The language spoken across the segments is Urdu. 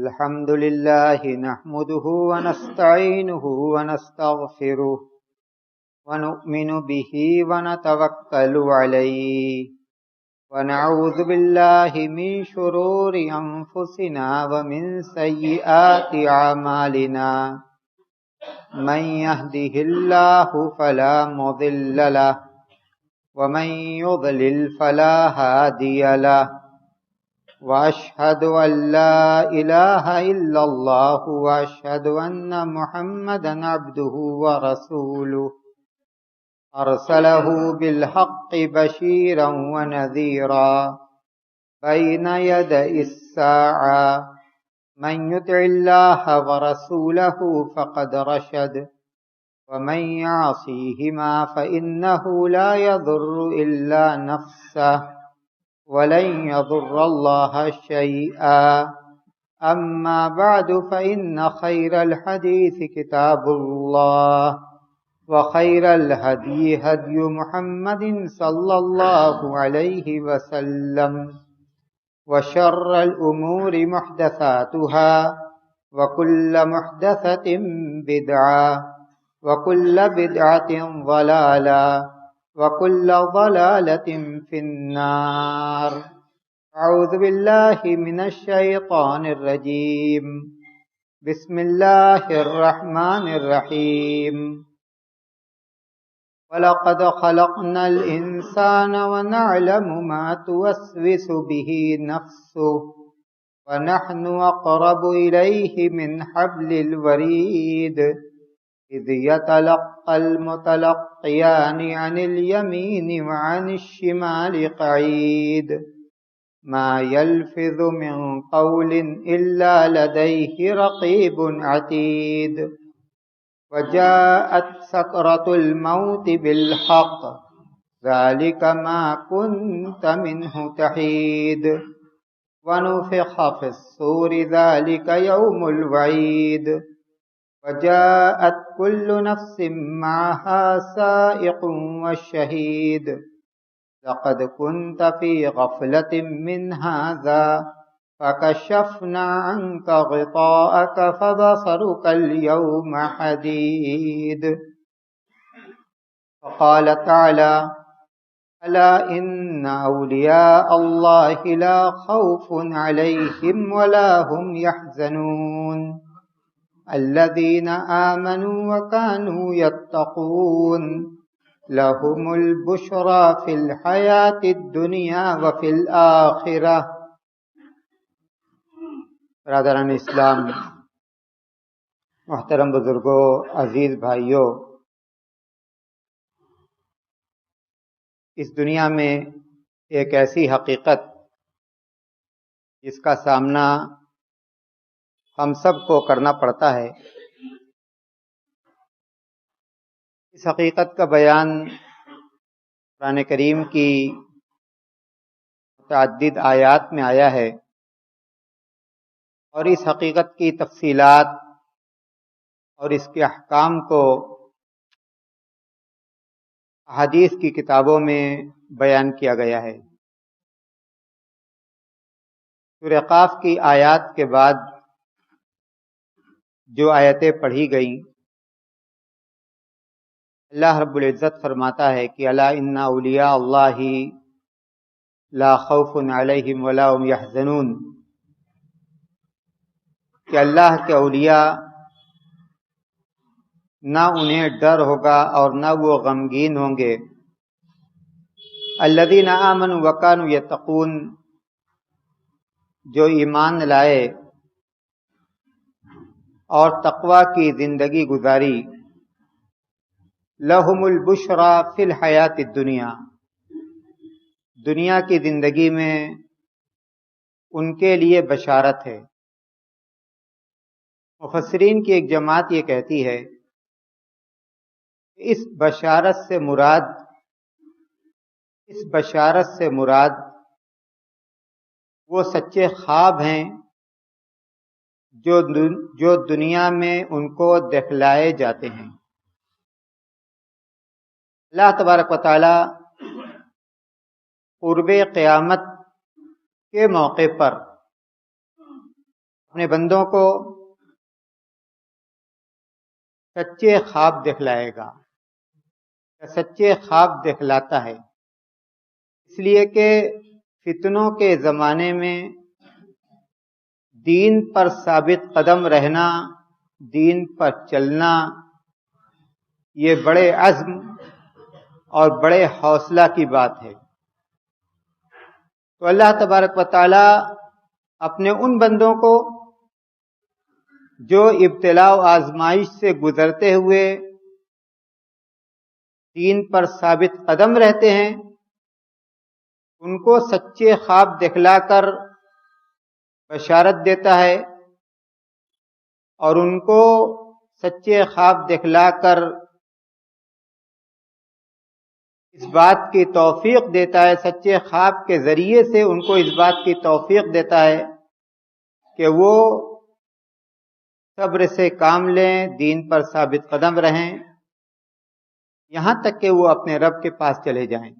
الحمد لله نحمده ونستعينه ونستغفره ونؤمن به ونتوكل عليه ونعوذ بالله من شرور أنفسنا ومن سيئات أعمالنا من يهده الله فلا مضل له ومن يضلل فلا هادي له وأشهد أن لا إله إلا الله وأشهد أن محمدا عبده ورسوله أرسله بالحق بشيرا ونذيرا بين يدي الساعة من يطع الله ورسوله فقد رشد ومن يعصيهما فإنه لا يضر إلا نفسه ولن يضر الله شيئا أما بعد فإن خير الحديث كتاب الله وخير الهدي هدي محمد صلى الله عليه وسلم وشر الأمور محدثاتها وكل محدثة بدعة وكل بدعة ضلالة وكل ضلالة في النار. أعوذ بالله من الشيطان الرجيم. بسم الله الرحمن الرحيم. وَلَقَدْ خَلَقْنَا الْإِنسَانَ وَنَعْلَمُ مَا تُوَسْوِسُ بِهِ نَفْسُهُ وَنَحْنُ أَقْرَبُ إِلَيْهِ مِنْ حَبْلِ الْوَرِيدِ إِذْ يَتَلَقَّى الْمُتَلَقِّيَانِ عَنِ الْيَمِينِ وَعَنِ الشِّمَالِ قَعِيدٌ مَا يَلْفِظُ مِنْ قَوْلٍ إِلَّا لَدَيْهِ رَقِيبٌ عَتِيدٌ وَجَاءَتْ سَكْرَةُ الْمَوْتِ بِالْحَقِّ ذَلِكَ مَا كُنْتَ مِنْهُ تَحِيدُ وَنُفِخَ فِي الصُّورِ ذَلِكَ يَوْمُ الْوَعِيدِ وَجَاءَتْ كُلُّ نَفْسٍ مَعَهَا سَائِقٌ وَشَهِيدٌ لَقَدْ كُنْتَ فِي غَفْلَةٍ مِّنْ هَذَا فَكَشَفْنَا عَنْكَ غِطَاءَكَ فَبَصَرُكَ الْيَوْمَ حَدِيدٌ. وقال تعالى: ألا إن أولياء الله لا خوف عليهم ولا هم يحزنون الذين آمنوا وكانوا يتقون لهم البشرى في الحياة الدنيا وفي الآخرة. برادران اسلام، محترم بزرگوں، عزیز بھائیوں، اس دنیا میں ایک ایسی حقیقت جس کا سامنا ہم سب کو کرنا پڑتا ہے، اس حقیقت کا بیان قرآن کریم کی متعدد آیات میں آیا ہے، اور اس حقیقت کی تفصیلات اور اس کے احکام کو احادیث کی کتابوں میں بیان کیا گیا ہے۔ سورہ قاف کی آیات کے بعد جو آیتیں پڑھی گئیں، اللہ رب العزت فرماتا ہے کہ الا ان اولیاء اللہ لا خوف علیہم ولا هم یحزنون، کہ اللہ کے اولیاء نہ انہیں ڈر ہوگا اور نہ وہ غمگین ہوں گے۔ الذین آمنوا وکانوا یتقون، جو ایمان لائے اور تقوی کی زندگی گزاری، لہم البشری فی الحیاۃ الدنیا، دنیا کی زندگی میں ان کے لیے بشارت ہے۔ مفسرین کی ایک جماعت یہ کہتی ہے اس بشارت سے مراد وہ سچے خواب ہیں جو دنیا میں ان کو دکھلائے جاتے ہیں۔ اللہ تبارک و تعالی قرب قیامت کے موقع پر اپنے بندوں کو سچے خواب دکھلائے گا، سچے خواب دکھلاتا ہے، اس لیے کہ فتنوں کے زمانے میں دین پر ثابت قدم رہنا، دین پر چلنا، یہ بڑے عزم اور بڑے حوصلہ کی بات ہے۔ تو اللہ تبارک و تعالی اپنے ان بندوں کو جو ابتلاء و آزمائش سے گزرتے ہوئے دین پر ثابت قدم رہتے ہیں، ان کو سچے خواب دکھلا کر بشارت دیتا ہے، اور ان کو سچے خواب دکھلا کر اس بات کی توفیق دیتا ہے، سچے خواب کے ذریعے سے ان کو اس بات کی توفیق دیتا ہے کہ وہ صبر سے کام لیں، دین پر ثابت قدم رہیں، یہاں تک کہ وہ اپنے رب کے پاس چلے جائیں۔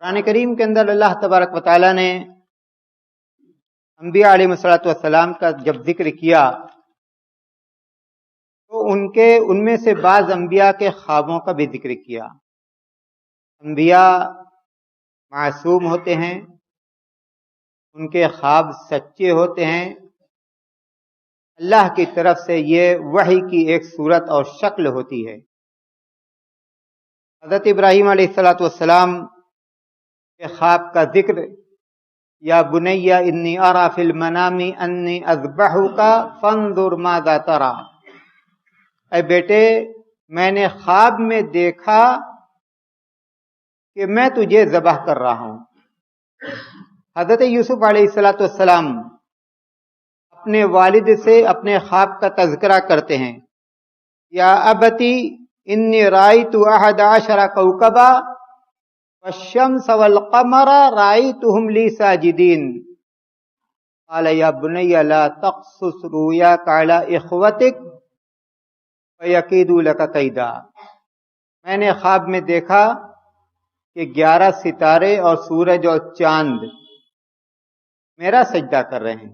قرآن کریم کے اندر اللہ تبارک و تعالیٰ نے انبیاء علیہ السلام کا جب ذکر کیا تو ان میں سے بعض انبیاء کے خوابوں کا بھی ذکر کیا۔ انبیاء معصوم ہوتے ہیں، ان کے خواب سچے ہوتے ہیں، اللہ کی طرف سے یہ وحی کی ایک صورت اور شکل ہوتی ہے۔ حضرت ابراہیم علیہ السلام کے خواب کا ذکر، یا بنی انی ارى فی المنام انی اذبحک فانظر ماذا تری، اے بیٹے میں نے خواب میں دیکھا کہ میں تجھے ذبح کر رہا ہوں۔ حضرت یوسف علیہ السلام اپنے والد سے اپنے خواب کا تذکرہ کرتے ہیں، یا ابتی انی رأیت احد عشر کوکبا والشمس والقمر رأیتهم لی ساجدین قال یا بنی لا تقصص رؤیاک علی اخوتک فیکیدوا لک کیدا، میں نے خواب میں دیکھا کہ 11 ستارے اور سورج اور چاند میرا سجدہ کر رہے ہیں،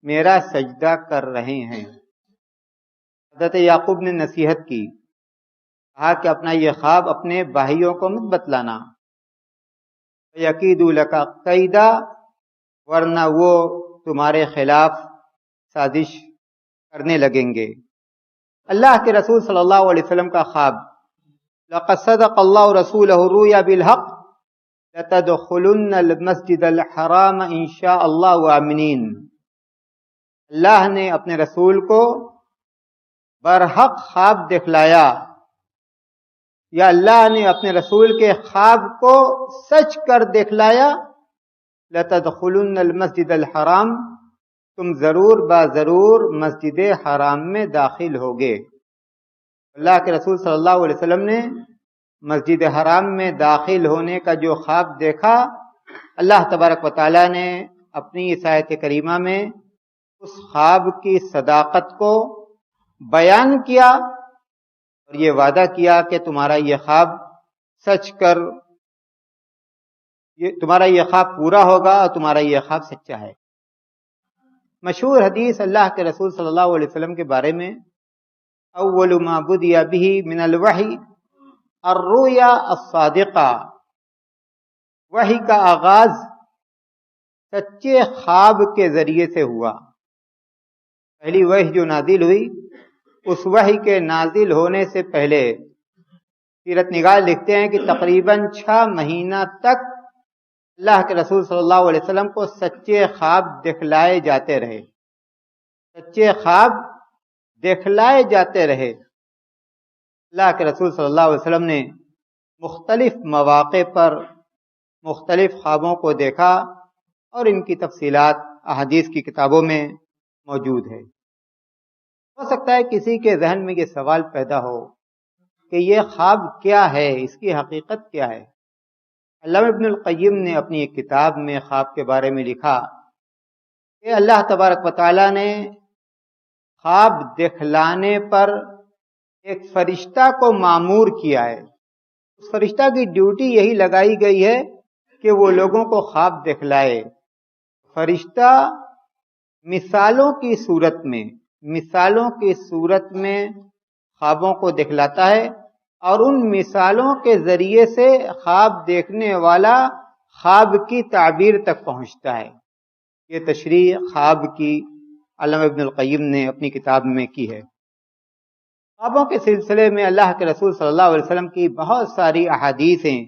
میرا سجدہ کر رہے ہیں۔ حضرت یعقوب نے نصیحت کی، کہا کہ اپنا یہ خواب اپنے بھائیوں کو مت بتلانا، یقیدوا لک کیدا، ورنہ وہ تمہارے خلاف سازش کرنے لگیں گے۔ اللہ کے رسول صلی اللہ علیہ وسلم کا خواب، لقد صدق اللہ رسولہ الرؤیا بالحق لتدخلن المسجد الحرام ان شاء اللہ آمنین، اللہ نے اپنے رسول کو برحق خواب دکھلایا، یا اللہ نے اپنے رسول کے خواب کو سچ کر دکھلایا، لتدخلن المسجد الحرام، تم ضرور ضرور مسجد حرام میں داخل ہوگے۔ اللہ کے رسول صلی اللہ علیہ وسلم نے مسجد حرام میں داخل ہونے کا جو خواب دیکھا، اللہ تبارک و تعالیٰ نے اپنی اس آیت کریمہ میں اس خواب کی صداقت کو بیان کیا اور یہ وعدہ کیا کہ تمہارا یہ خواب سچ کر، تمہارا یہ خواب پورا ہوگا اور تمہارا یہ خواب سچا ہے۔ مشہور حدیث اللہ کے رسول صلی اللہ علیہ وسلم کے بارے میں، اول ما بدی به من الوحی الرؤیا الصادقہ، وحی کا آغاز سچے خواب کے ذریعے سے ہوا۔ پہلی وحی جو نازل ہوئی، اس وحی کے نازل ہونے سے پہلے سیرت نگار لکھتے ہیں کہ تقریباً 6 مہینہ تک اللہ کے رسول صلی اللہ علیہ وسلم کو سچے خواب دکھلائے جاتے رہے، سچے خواب دکھلائے جاتے رہے۔ اللہ کے رسول صلی اللہ علیہ وسلم نے مختلف مواقع پر مختلف خوابوں کو دیکھا اور ان کی تفصیلات احادیث کی کتابوں میں موجود ہے۔ ہو سکتا ہے کسی کے ذہن میں یہ سوال پیدا ہو کہ یہ خواب کیا ہے، اس کی حقیقت کیا ہے۔ علامہ ابن القیم نے اپنی ایک کتاب میں خواب کے بارے میں لکھا کہ اللہ تبارک و تعالیٰ نے خواب دکھلانے پر ایک فرشتہ کو مامور کیا ہے۔ اس فرشتہ کی ڈیوٹی یہی لگائی گئی ہے کہ وہ لوگوں کو خواب دکھلائے۔ فرشتہ مثالوں کی صورت میں خوابوں کو دکھلاتا ہے، اور ان مثالوں کے ذریعے سے خواب دیکھنے والا خواب کی تعبیر تک پہنچتا ہے۔ یہ تشریح خواب کی علامہ ابن القیم نے اپنی کتاب میں کی ہے۔ خوابوں کے سلسلے میں اللہ کے رسول صلی اللہ علیہ وسلم کی بہت ساری احادیث ہیں۔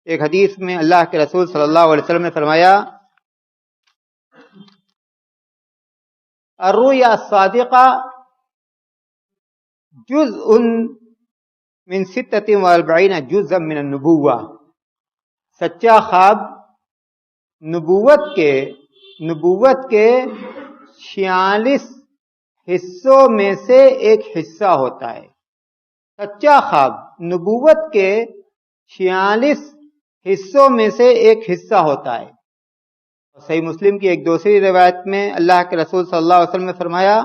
ایک حدیث میں اللہ کے رسول صلی اللہ علیہ وسلم نے فرمایا، الرؤیا الصادقہ جزء من 46 جزءا من النبوہ۔ سچا خواب نبوت کے 46 حصوں میں سے ایک حصہ ہوتا ہے۔ سچا خواب نبوت کے 46 حصوں میں سے ایک حصہ ہوتا ہے۔ صحیح مسلم کی ایک دوسری روایت میں اللہ کے رسول صلی اللہ علیہ وسلم نے فرمایا،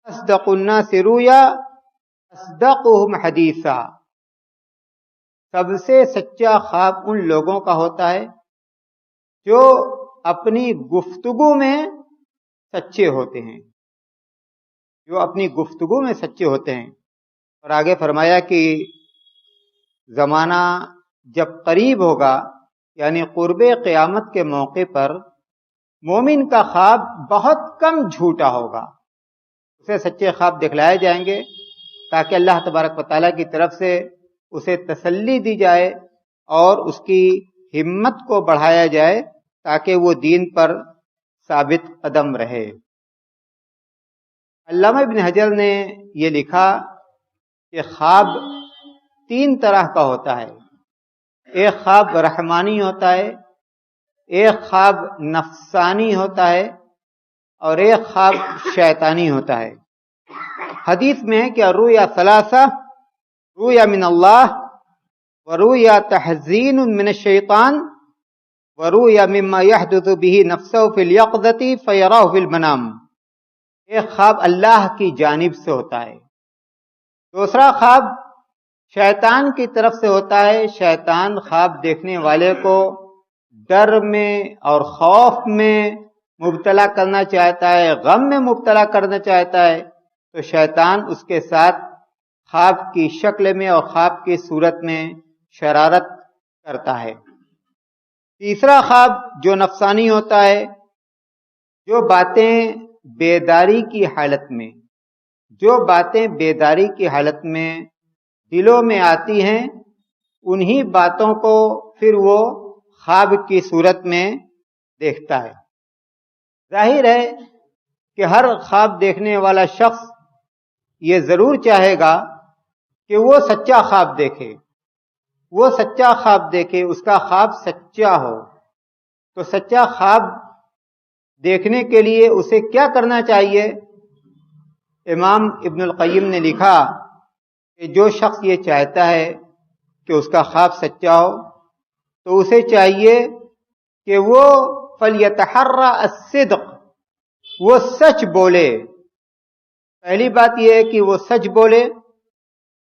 اصدق الناس رؤیا اصدقهم حدیثا۔ سب سے سچا خواب ان لوگوں کا ہوتا ہے جو اپنی گفتگو میں سچے ہوتے ہیں، اور آگے فرمایا کہ زمانہ جب قریب ہوگا، یعنی قرب قیامت کے موقع پر مومن کا خواب بہت کم جھوٹا ہوگا، اسے سچے خواب دکھلائے جائیں گے تاکہ اللہ تبارک و تعالیٰ کی طرف سے اسے تسلی دی جائے اور اس کی ہمت کو بڑھایا جائے تاکہ وہ دین پر ثابت قدم رہے۔ علامہ ابن حجر نے یہ لکھا کہ خواب 3 طرح کا ہوتا ہے۔ ایک خواب رحمانی ہوتا ہے، ایک خواب نفسانی ہوتا ہے، اور ایک خواب شیطانی ہوتا ہے۔ حدیث میں ہے کہ الرؤیا ثلاثہ، رؤیا من اللہ، ورؤیا تحزین من الشیطان، ورؤیا مما یحدث به نفسه فی الیقظۃ فیراہ فی المنام۔ ایک خواب اللہ کی جانب سے ہوتا ہے، دوسرا خواب شیطان کی طرف سے ہوتا ہے۔ شیطان خواب دیکھنے والے کو ڈر میں اور خوف میں مبتلا کرنا چاہتا ہے، غم میں مبتلا کرنا چاہتا ہے، تو شیطان اس کے ساتھ خواب کی شکل میں اور خواب کی صورت میں شرارت کرتا ہے۔ تیسرا خواب جو نفسانی ہوتا ہے، جو باتیں بیداری کی حالت میں دلوں میں آتی ہیں، انہی باتوں کو پھر وہ خواب کی صورت میں دیکھتا ہے۔ ظاہر ہے کہ ہر خواب دیکھنے والا شخص یہ ضرور چاہے گا کہ وہ سچا خواب دیکھے، اس کا خواب سچا ہو۔ تو سچا خواب دیکھنے کے لیے اسے کیا کرنا چاہیے؟ امام ابن القیم نے لکھا کہ جو شخص یہ چاہتا ہے کہ اس کا خواب سچا ہو تو اسے چاہیے کہ وہ فَلْيَتَحَرَّ الصِّدْقَ، وہ سچ بولے۔ پہلی بات یہ ہے کہ وہ سچ بولے،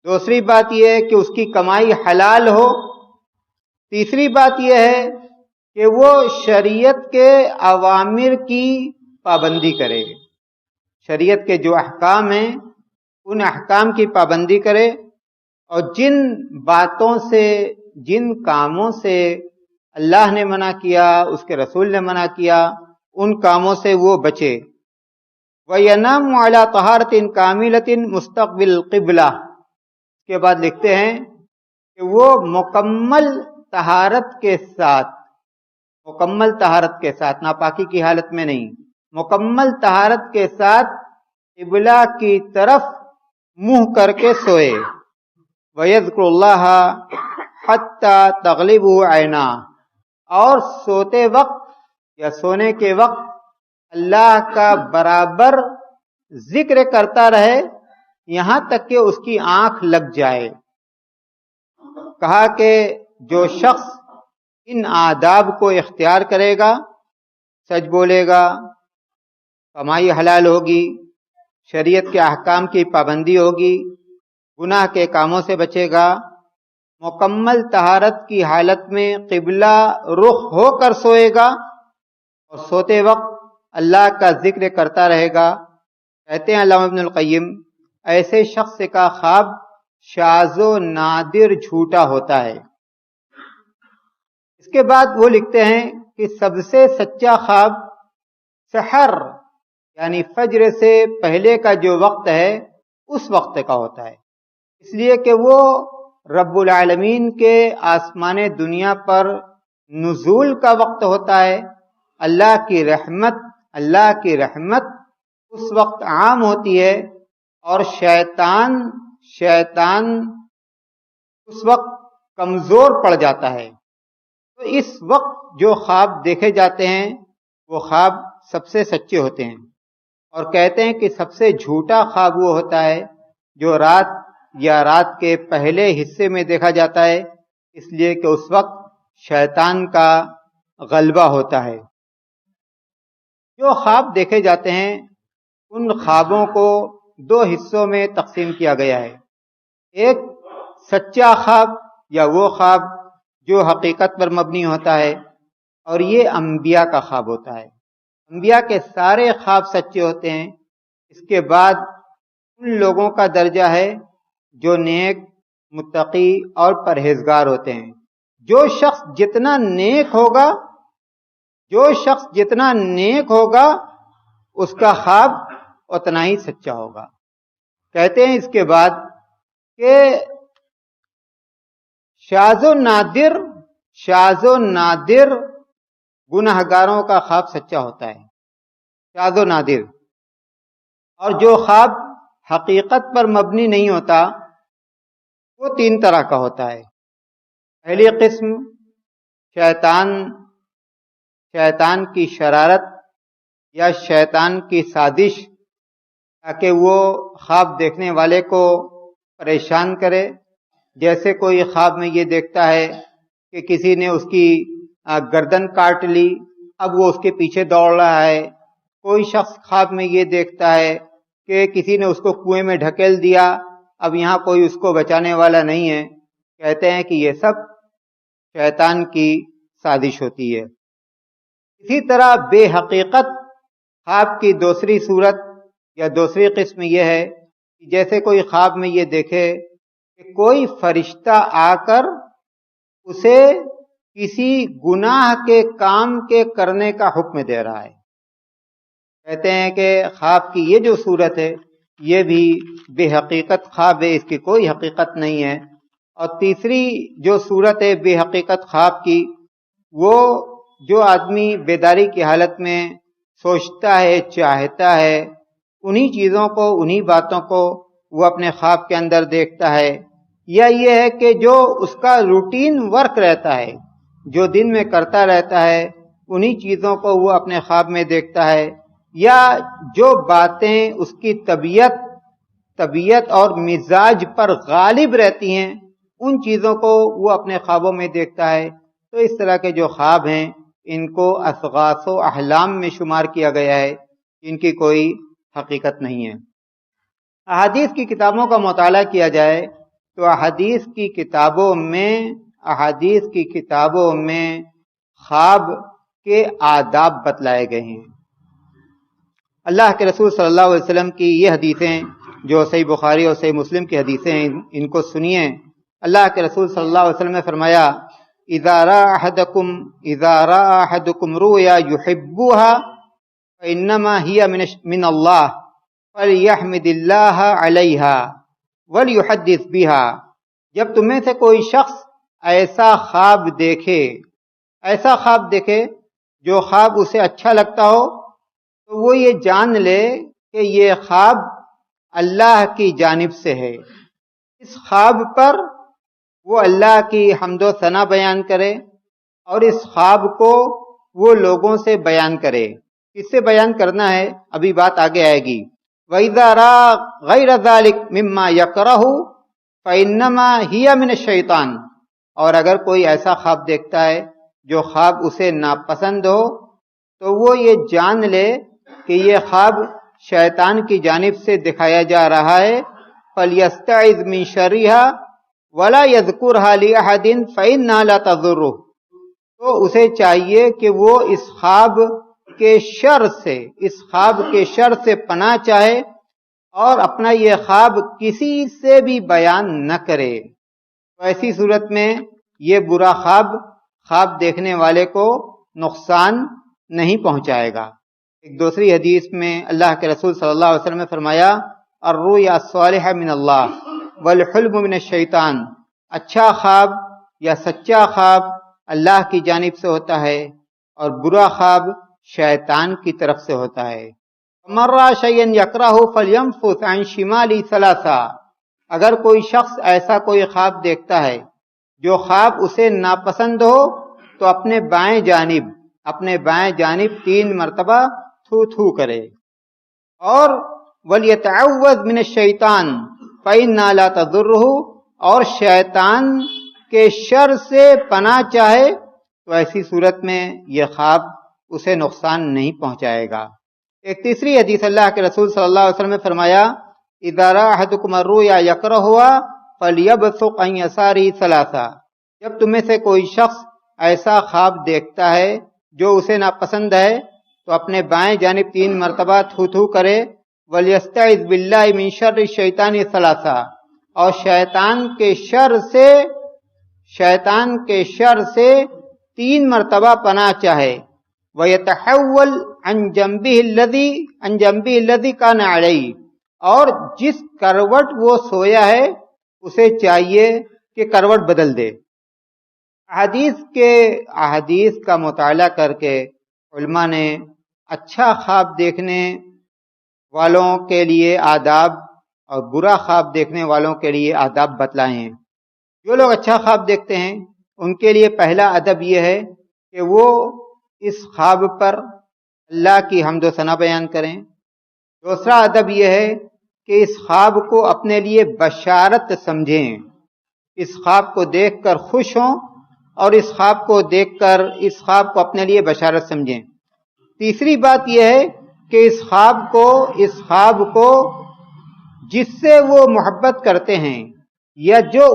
دوسری بات یہ ہے کہ اس کی کمائی حلال ہو، تیسری بات یہ ہے کہ وہ شریعت کے اوامر کی پابندی کرے، شریعت کے جو احکام ہیں ان احکام کی پابندی کرے، اور جن باتوں سے، جن کاموں سے اللہ نے منع کیا، اس کے رسول نے منع کیا، ان کاموں سے وہ بچے۔ وَيَنَامُ عَلَى طَهَارَةٍ كَامِلَةٍ مُسْتَقْبِلِ الْقِبْلَةِ۔ اس کے بعد لکھتے ہیں کہ وہ مکمل طہارت کے ساتھ، ناپاکی کی حالت میں نہیں، مکمل طہارت کے ساتھ قبلہ کی طرف منہ کر کے سوئے۔ وَيَذْكُرُ اللَّهَ حَتَّى تَغْلِبُهُ عَيْنَاهُ، اور سوتے وقت یا سونے کے وقت اللہ کا برابر ذکر کرتا رہے یہاں تک کہ اس کی آنکھ لگ جائے۔ کہا کہ جو شخص ان آداب کو اختیار کرے گا، سچ بولے گا، کمائی حلال ہوگی، شریعت کے احکام کی پابندی ہوگی، گناہ کے کاموں سے بچے گا، مکمل طہارت کی حالت میں قبلہ رخ ہو کر سوئے گا، اور سوتے وقت اللہ کا ذکر کرتا رہے گا. کہتے ہیں علامہ ابن القیم ایسے شخص کا خواب شاذ و نادر جھوٹا ہوتا ہے. اس کے بعد وہ لکھتے ہیں کہ سب سے سچا خواب سحر یعنی فجر سے پہلے کا جو وقت ہے اس وقت کا ہوتا ہے، اس لیے کہ وہ رب العالمین کے آسمان دنیا پر نزول کا وقت ہوتا ہے. اللہ کی رحمت اس وقت عام ہوتی ہے اور شیطان اس وقت کمزور پڑ جاتا ہے. تو اس وقت جو خواب دیکھے جاتے ہیں وہ خواب سب سے سچے ہوتے ہیں. اور کہتے ہیں کہ سب سے جھوٹا خواب وہ ہوتا ہے جو رات یا رات کے پہلے حصے میں دیکھا جاتا ہے، اس لیے کہ اس وقت شیطان کا غلبہ ہوتا ہے. جو خواب دیکھے جاتے ہیں ان خوابوں کو دو حصوں میں تقسیم کیا گیا ہے. ایک سچا خواب یا وہ خواب جو حقیقت پر مبنی ہوتا ہے، اور یہ انبیاء کا خواب ہوتا ہے. انبیاء کے سارے خواب سچے ہوتے ہیں. اس کے بعد ان لوگوں کا درجہ ہے جو نیک، متقی اور پرہیزگار ہوتے ہیں. جو شخص جتنا نیک ہوگا اس کا خواب اتنا ہی سچا ہوگا. کہتے ہیں اس کے بعد کہ شاذ و نادر گناہگاروں کا خواب سچا ہوتا ہے، شاذ و نادر. اور جو خواب حقیقت پر مبنی نہیں ہوتا وہ تین طرح کا ہوتا ہے. پہلی قسم شیطان کی شرارت یا شیطان کی سازش تاکہ وہ خواب دیکھنے والے کو پریشان کرے. جیسے کوئی خواب میں یہ دیکھتا ہے کہ کسی نے اس کی گردن کاٹ لی، اب وہ اس کے پیچھے دوڑ رہا ہے. کوئی شخص خواب میں یہ دیکھتا ہے کہ کسی نے اس کو کنویں میں ڈھکیل دیا، اب یہاں کوئی اس کو بچانے والا نہیں ہے. کہتے ہیں کہ یہ سب شیطان کی سازش ہوتی ہے. اسی طرح بے حقیقت خواب کی دوسری صورت یا دوسری قسم یہ ہے کہ جیسے کوئی خواب میں یہ دیکھے کہ کوئی فرشتہ آ کر اسے کسی گناہ کے کام کے کرنے کا حکم دے رہا ہے. کہتے ہیں کہ خواب کی یہ جو صورت ہے یہ بھی بے حقیقت خواب ہے، اس کی کوئی حقیقت نہیں ہے. اور تیسری جو صورت ہے بے حقیقت خواب کی، وہ جو آدمی بیداری کی حالت میں سوچتا ہے، چاہتا ہے، انہی چیزوں کو، انہی باتوں کو وہ اپنے خواب کے اندر دیکھتا ہے. یا یہ ہے کہ جو اس کا روٹین ورک رہتا ہے، جو دن میں کرتا رہتا ہے، انہی چیزوں کو وہ اپنے خواب میں دیکھتا ہے. یا جو باتیں اس کی طبیعت اور مزاج پر غالب رہتی ہیں ان چیزوں کو وہ اپنے خوابوں میں دیکھتا ہے. تو اس طرح کے جو خواب ہیں ان کو اصغاث و احلام میں شمار کیا گیا ہے، ان کی کوئی حقیقت نہیں ہے. احادیث کی کتابوں کا مطالعہ کیا جائے تو احادیث کی کتابوں میں خواب کے آداب بتلائے گئے ہیں. اللہ کے رسول صلی اللہ علیہ وسلم کی یہ حدیثیں جو صحیح بخاری اور صحیح مسلم کی حدیثیں ہیں ان کو سنیے. اللہ کے رسول صلی اللہ علیہ وسلم نے فرمایا اذا رأى احدكم رؤيا يحبها فانما هي من الله فليحمد الله عليها وليحدث بها. جب تم میں سے کوئی شخص ایسا خواب دیکھے جو خواب اسے اچھا لگتا ہو تو وہ یہ جان لے کہ یہ خواب اللہ کی جانب سے ہے. اس خواب پر وہ اللہ کی حمد و ثنا بیان کرے اور اس خواب کو وہ لوگوں سے بیان کرے. کس سے بیان کرنا ہے ابھی بات آگے آئے گی. وَإِذَا رَأَى غَيْرَ ذَلِكَ مِمَّا يَكْرَهُ فَإِنَّمَا هِيَ مِنَ الشَّيْطَانِ. اور اگر کوئی ایسا خواب دیکھتا ہے جو خواب اسے ناپسند ہو تو وہ یہ جان لے کہ یہ خواب شیطان کی جانب سے دکھایا جا رہا ہے. فَلْيَسْتَعِذْ مِنْ شَرِّهَا وَلَا يَذْكُرْهَا لِأَحَدٍ فَإِنَّهَا لَا تَضُرُّهُ. تو اسے چاہیے کہ وہ اس خواب کے شر سے، اس خواب کے شر سے پناہ چاہے اور اپنا یہ خواب کسی سے بھی بیان نہ کرے، تو ایسی صورت میں یہ برا خواب دیکھنے والے کو نقصان نہیں پہنچائے گا۔ ایک دوسری حدیث میں اللہ کے رسول صلی اللہ علیہ وسلم نے فرمایا الرؤیا الصالحہ من اللہ والحلم من الشیطان، اچھا خواب یا سچا خواب اللہ کی جانب سے ہوتا ہے اور برا خواب شیطان کی طرف سے ہوتا ہے۔ من رأى شيئا يكرهه فلينفث عن شماله ثلاثا، اگر کوئی شخص ایسا کوئی خواب دیکھتا ہے جو خواب اسے ناپسند ہو تو اپنے بائیں جانب 3 مرتبہ تھو تھو کرے، اور وَلْيَتَعَوَّذْ مِنَ الشَّيْطَانِ فَإِنَّهَا لَا تَضُرُّهُ، اور شیطان کے شر سے پناہ چاہے تو ایسی صورت میں یہ خواب اسے نقصان نہیں پہنچائے گا۔ ایک تیسری حدیث اللہ کے رسول صلی اللہ علیہ وسلم نے فرمایا اذا رأى احدكم الرؤيا يكرهها فليبصق عن يساره ثلاثا، جب تم میں سے کوئی شخص ایسا خواب دیکھتا ہے جو اسے ناپسند ہے تو اپنے بائیں جانب 3 مرتبہ تھو تھو کرے، وَلْيَسْتَعِذْ بِاللَّهِ مِنْ شَرِّ الشَّيْطَانِ ثَلَاثًا، اور شیطان کے شر سے 3 مرتبہ پناہ چاہے، وَيَتَحَوَّلْ عَنْ جَنْبِهِ الَّذِي كَانَ عَلَيْهِ، اور جس کروٹ وہ سویا ہے اسے چاہیے کہ کروٹ بدل دے۔ احادیث کا مطالعہ کر کے علماء نے اچھا خواب دیکھنے والوں کے لیے آداب اور برا خواب دیکھنے والوں کے لیے آداب بتلائے ہیں۔ جو لوگ اچھا خواب دیکھتے ہیں ان کے لیے پہلا ادب یہ ہے کہ وہ اس خواب پر اللہ کی حمد و ثنا بیان کریں۔ دوسرا ادب یہ ہے کہ اس خواب کو اپنے لیے بشارت سمجھیں، اس خواب کو دیکھ کر خوش ہوں اور اس خواب کو دیکھ کر اس خواب کو اپنے لیے بشارت سمجھیں۔ تیسری بات یہ ہے کہ اس خواب کو جس سے وہ محبت کرتے ہیں یا جو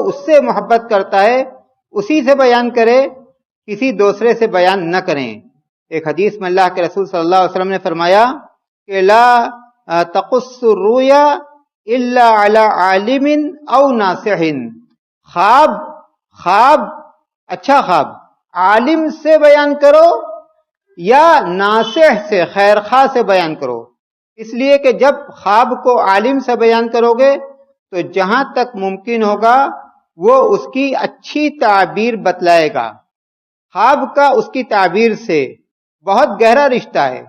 اس سے محبت کرتا ہے اسی سے بیان کرے، کسی دوسرے سے بیان نہ کریں۔ ایک حدیث میں اللہ کے رسول صلی اللہ علیہ وسلم نے فرمایا کہ لا تقص الرؤیا الا علی عالم او ناصح، اچھا خواب عالم سے بیان کرو یا ناصح سے، خیر خواہ سے بیان کرو، اس لیے کہ جب خواب کو عالم سے بیان کرو گے تو جہاں تک ممکن ہوگا وہ اس کی اچھی تعبیر بتلائے گا۔ خواب کا اس کی تعبیر سے بہت گہرا رشتہ ہے۔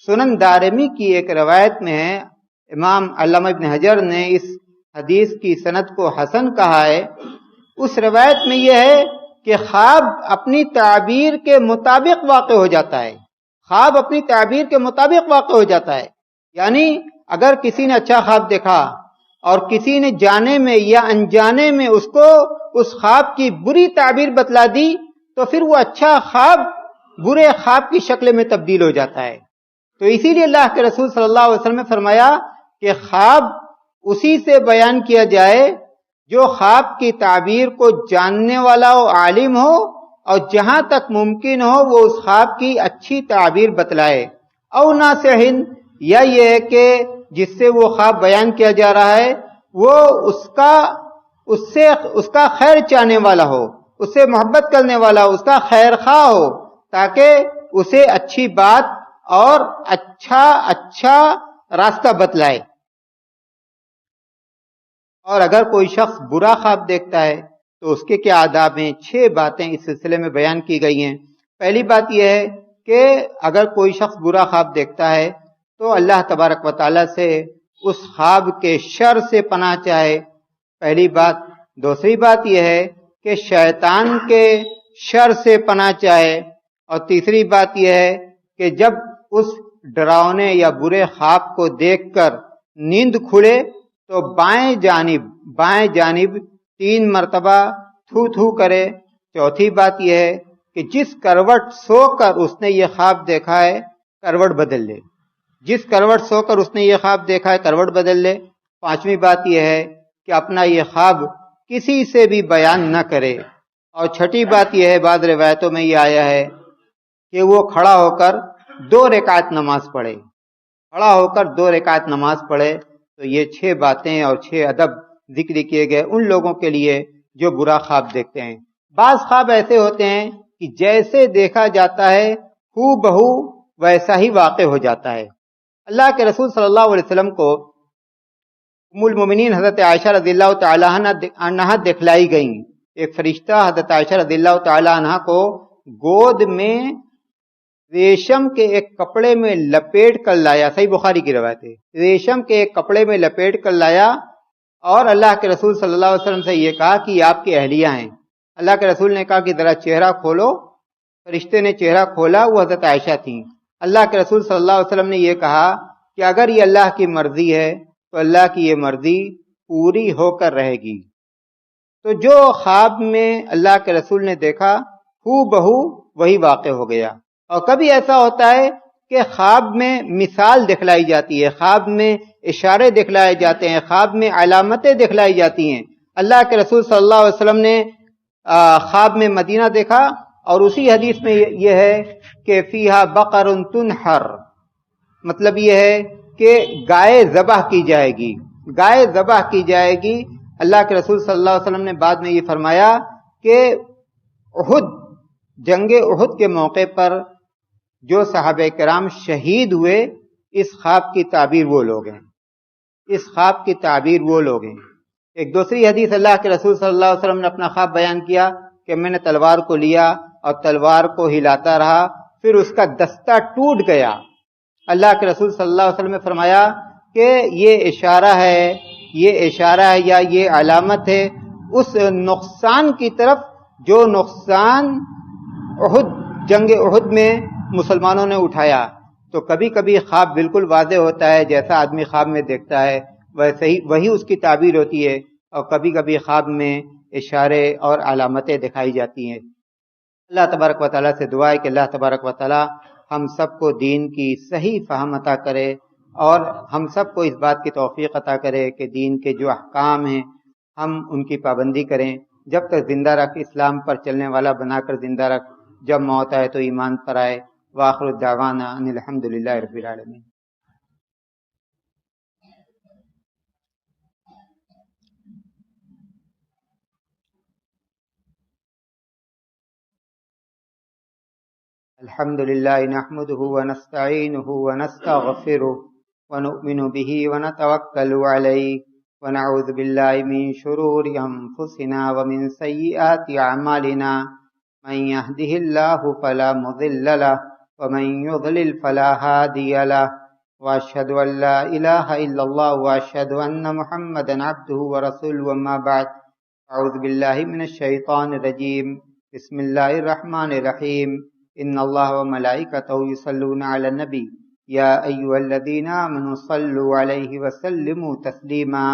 سنن دارمی کی ایک روایت میں ہے، امام علامہ ابن حجر نے اس حدیث کی سند کو حسن کہا ہے۔ اس روایت میں یہ ہے کہ خواب اپنی تعبیر کے مطابق واقع ہو جاتا ہے، خواب اپنی تعبیر کے مطابق واقع ہو جاتا ہے، یعنی اگر کسی نے اچھا خواب دیکھا اور کسی نے جانے میں یا انجانے میں اس کو اس خواب کی بری تعبیر بتلا دی تو پھر وہ اچھا خواب برے خواب کی شکل میں تبدیل ہو جاتا ہے۔ تو اسی لیے اللہ کے رسول صلی اللہ علیہ وسلم نے فرمایا کہ خواب اسی سے بیان کیا جائے جو خواب کی تعبیر کو جاننے والا ہو، عالم ہو، اور جہاں تک ممکن ہو وہ اس خواب کی اچھی تعبیر بتلائے۔ او ناصح، یا یہ ہے کہ جس سے وہ خواب بیان کیا جا رہا ہے وہ اس کا خیر چاہنے والا ہو، اس سے محبت کرنے والا ہو، اس کا خیر خواہ ہو، تاکہ اسے اچھی بات اور اچھا راستہ بتلائے۔ اور اگر کوئی شخص برا خواب دیکھتا ہے تو اس کے کیا آداب ہیں؟ 6 باتیں اس سلسلے میں بیان کی گئی ہیں۔ پہلی بات یہ ہے کہ اگر کوئی شخص برا خواب دیکھتا ہے تو اللہ تبارک و تعالیٰ سے اس خواب کے شر سے پناہ چاہے، پہلی بات۔ دوسری بات یہ ہے کہ شیطان کے شر سے پناہ چاہے، اور تیسری بات یہ ہے کہ جب اس ڈراؤنے یا برے خواب کو دیکھ کر نیند کھلے تو بائیں جانب 3 مرتبہ تھو تھو کرے۔ چوتھی بات یہ ہے کہ جس کروٹ سو کر اس نے یہ خواب دیکھا ہے کروٹ بدل لے، جس کروٹ سو کر اس نے یہ خواب دیکھا ہے کروٹ بدل لے۔ پانچویں بات یہ ہے کہ اپنا یہ خواب کسی سے بھی بیان نہ کرے، اور چھٹی بات یہ ہے، بعض روایتوں میں یہ آیا ہے کہ وہ کھڑا ہو کر 2 رکعت نماز پڑھے، کھڑا ہو کر 2 رکعت نماز پڑھے، تو یہ 6 باتیں اور 6 ادب ذکر کیے گئے ان لوگوں کے لیے جو برا خواب دیکھتے ہیں۔ بعض خواب ایسے ہوتے ہیں کہ جیسے دیکھا جاتا ہے ہو بہو ویسا ہی واقع ہو جاتا ہے۔ اللہ کے رسول صلی اللہ علیہ وسلم کو ام المومنین حضرت عائشہ رضی اللہ تعالی عنہا دکھلائی گئیں۔ ایک فرشتہ حضرت عائشہ رضی اللہ تعالی عنہا کو گود میں ریشم کے ایک کپڑے میں لپیٹ کر لایا، صحیح بخاری کی روایت ہے، ریشم کے ایک کپڑے میں لپیٹ کر لایا اور اللہ کے رسول صلی اللہ علیہ وسلم سے یہ کہا کہ یہ آپ کی اہلیہ ہیں۔ اللہ کے رسول نے کہا کہ ذرا چہرہ کھولو، فرشتے نے چہرہ کھولا، وہ حضرت عائشہ تھیں۔ اللہ کے رسول صلی اللہ علیہ وسلم نے یہ کہا کہ اگر یہ اللہ کی مرضی ہے تو اللہ کی یہ مرضی پوری ہو کر رہے گی۔ تو جو خواب میں اللہ کے رسول نے دیکھا ہو بہو وہی واقع ہو گیا۔ اور کبھی ایسا ہوتا ہے کہ خواب میں مثال دکھلائی جاتی ہے، خواب میں اشارے دکھلائے جاتے ہیں، خواب میں علامتیں دکھلائی جاتی ہیں۔ اللہ کے رسول صلی اللہ علیہ وسلم نے خواب میں مدینہ دیکھا، اور اسی حدیث میں یہ ہے کہ فیہا بقر تنحر، مطلب یہ ہے کہ گائے ذبح کی جائے گی، گائے ذبح کی جائے گی۔ اللہ کے رسول صلی اللہ علیہ وسلم نے بعد میں یہ فرمایا کہ احد، جنگ احد کے موقع پر جو صحابہ کرام شہید ہوئے، اس خواب کی تعبیر وہ لوگ ہیں، اس خواب کی تعبیر وہ لوگ ہیں۔ ایک دوسری حدیث اللہ کے رسول صلی اللہ علیہ وسلم نے اپنا خواب بیان کیا کہ میں نے تلوار کو لیا اور تلوار کو ہلاتا رہا، پھر اس کا دستہ ٹوٹ گیا۔ اللہ کے رسول صلی اللہ علیہ وسلم نے فرمایا کہ یہ اشارہ ہے، یہ اشارہ ہے یا یہ علامت ہے اس نقصان کی طرف جو نقصان احد، جنگ احد میں مسلمانوں نے اٹھایا۔ تو کبھی کبھی خواب بالکل واضح ہوتا ہے، جیسا آدمی خواب میں دیکھتا ہے ویسے ہی وہی اس کی تعبیر ہوتی ہے، اور کبھی کبھی خواب میں اشارے اور علامتیں دکھائی جاتی ہیں۔ اللہ تبارک و تعالیٰ سے دعا ہے کہ اللہ تبارک و تعالیٰ ہم سب کو دین کی صحیح فہم عطا کرے، اور ہم سب کو اس بات کی توفیق عطا کرے کہ دین کے جو احکام ہیں ہم ان کی پابندی کریں۔ جب تک زندہ رکھ اسلام پر چلنے والا بنا کر زندہ رکھ، جب موت آئے تو ایمان پر آئے۔ وآخر دعوانا ان الحمد للہ رب العالمین۔ الحمد للہ نحمده ونستعینه ونستغفره ونؤمن به ونتوکل علیہ ونعوذ باللہ من شرور انفسنا ومن سیئات اعمالنا من يهده الله فلا مضل له ومن يضلل فلا هادي له واشهد ان لا اله الا الله واشهد ان محمدا عبده ورسوله وما بعد اعوذ باللہ من الشیطان الرجیم بسم اللہ الرحمن الرحیم ان اللہ وملائکتہ یصلون علی النبی یا ایھا الذین آمنوا صلوا علیہ وسلموا تسلیما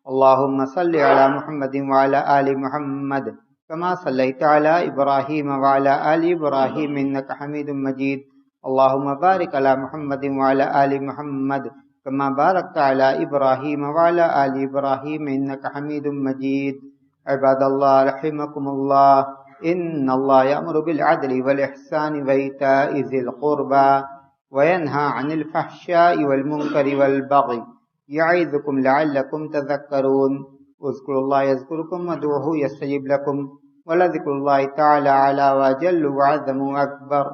اللہم صل علی محمد وعلی آل محمد کما صلیت علی ابراہیم وعلی آل ابراہیم انک حمید مجید اللہم بارک علی محمد وعلی آل محمد کما بارکت علی ابراہیم وعلی آل ابراہیم انک حمید مجید عباد اللہ رحمکم اللہ ان اللہ یأمر بالعدل والإحسان وإیتاء ذی القربى وینہی عن الفحشاء والمنکر والبغی یعظکم لعلکم تذکرون اذکروا اللہ یذکرکم وادعوہ یستجب لکم ولذکر اللہ تعالی علی وجل وعظم اکبر۔